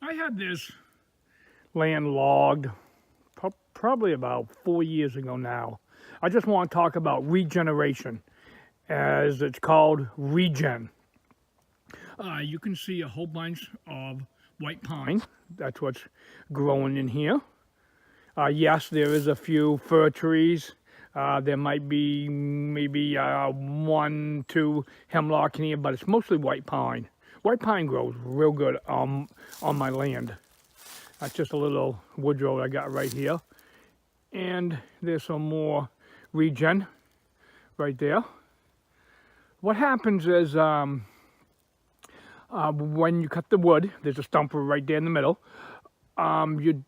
I had this land logged probably about 4 years ago now. I just want to talk about regeneration, as it's called regen. You can see a whole bunch of white pine. That's what's growing in here. Yes, there is a few fir trees. There might be maybe 1, 2 hemlock in here, but it's mostly white pine. White pine grows real good on my land. That's just a little woodrow I got right here. And there's some more regen right there. What happens is when you cut the wood, there's a stump right there in the middle. You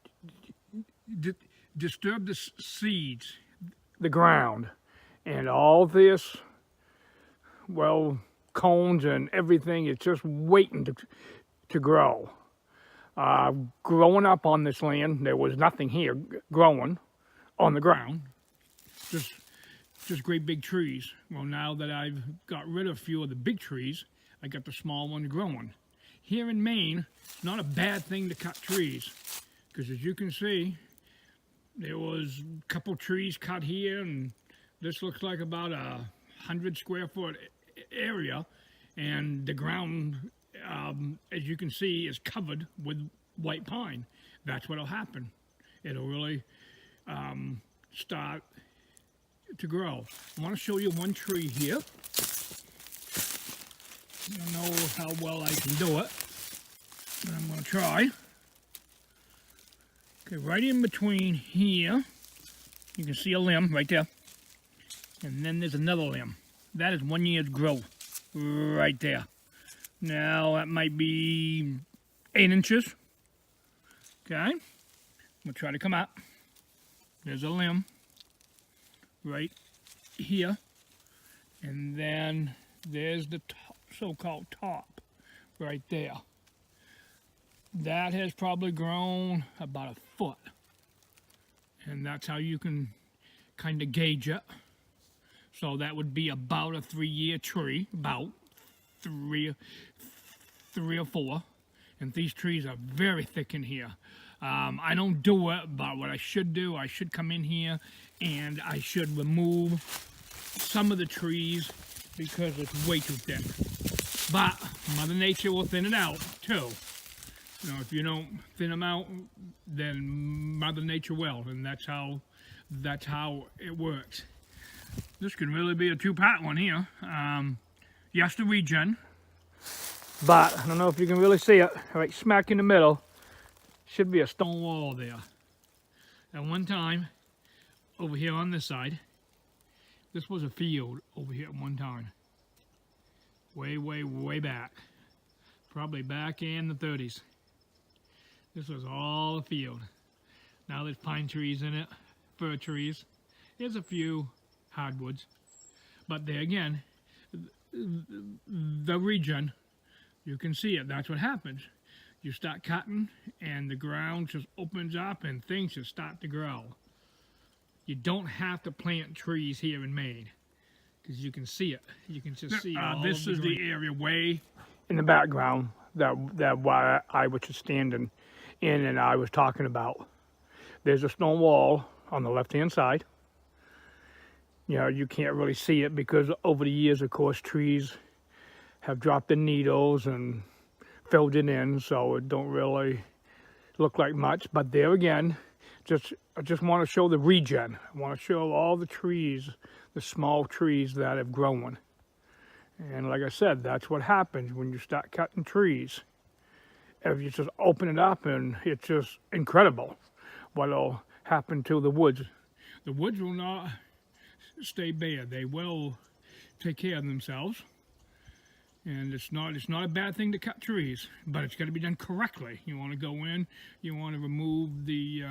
disturb the seeds, the ground, and all this, well, cones and everything, it's just waiting to grow. Growing up on this land, there was nothing here growing on the ground, just great big trees. Well, now that I've got rid of a few of the big trees, I got the small ones growing. Here in Maine, it's not a bad thing to cut trees, because as you can see, there was a couple trees cut here, and this looks like about 100 square foot area, and the ground, as you can see, is covered with white pine. That's what'll happen. It'll really start to grow. I want to show you one tree here. I don't know how well I can do it, but I'm going to try. Okay, right in between here, you can see a limb right there. And then there's another limb. That is 1 year's growth right there. Now, that might be 8 inches. Okay, we'll try to come out. There's a limb right here. And then there's the so-called top right there. That has probably grown about 1 foot. And that's how you can kind of gauge it. So that would be about a 3-year tree, about three or four. And these trees are very thick in here. I don't do it, but what I should do, I should come in here and I should remove some of the trees because it's way too thick. But Mother Nature will thin it out too. You know, if you don't thin them out, then Mother Nature will, and that's how it works. This could really be a 2-part one here. Yes, the regen, but I don't know if you can really see it. Right smack in the middle, should be a stone wall there. At one time, over here on this side, this was a field over here at one time. Way, way, way back. Probably back in the 30s. This was all a field. Now there's pine trees in it, fir trees. There's a few hardwoods. But there again, the regen, you can see it. That's what happens. You start cutting and the ground just opens up and things just start to grow. You don't have to plant trees here in Maine because you can see it. You can just see all this is the area way in the background that why I was just standing in and I was talking about. There's a stone wall on the left-hand side. You know, you can't really see it because over the years, of course, trees have dropped the needles and filled it in, so it don't really look like much. But there again, I just want to show the regen. I want to show all the trees, the small trees that have grown. And like I said, that's what happens when you start cutting trees. If you just open it up, and it's just incredible what'll happen to the woods. The woods will not stay bare. They will take care of themselves. And it's not a bad thing to cut trees, but it's got to be done correctly. You want to go in, you want to remove the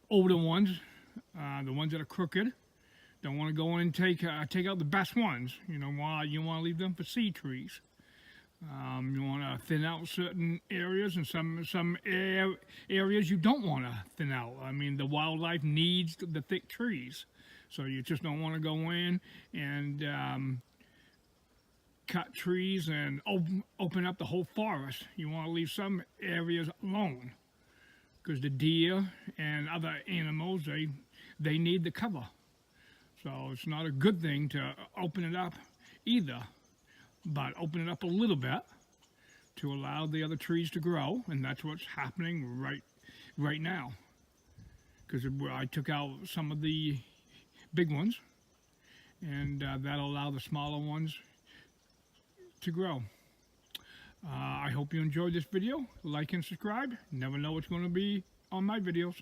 older ones, the ones that are crooked. Don't want to go in and take out the best ones. You know why? You want to leave them for seed trees. You want to thin out certain areas, and some areas you don't want to thin out. I mean, the wildlife needs the thick trees, so you just don't want to go in and cut trees and open up the whole forest. You want to leave some areas alone, because the deer and other animals, they need the cover. So it's not a good thing to open it up either, but open it up a little bit to allow the other trees to grow, and that's what's happening right now. Because I took out some of the big ones, and that'll allow the smaller ones to grow. I hope you enjoyed this video. Like and subscribe. Never know what's going to be on my videos.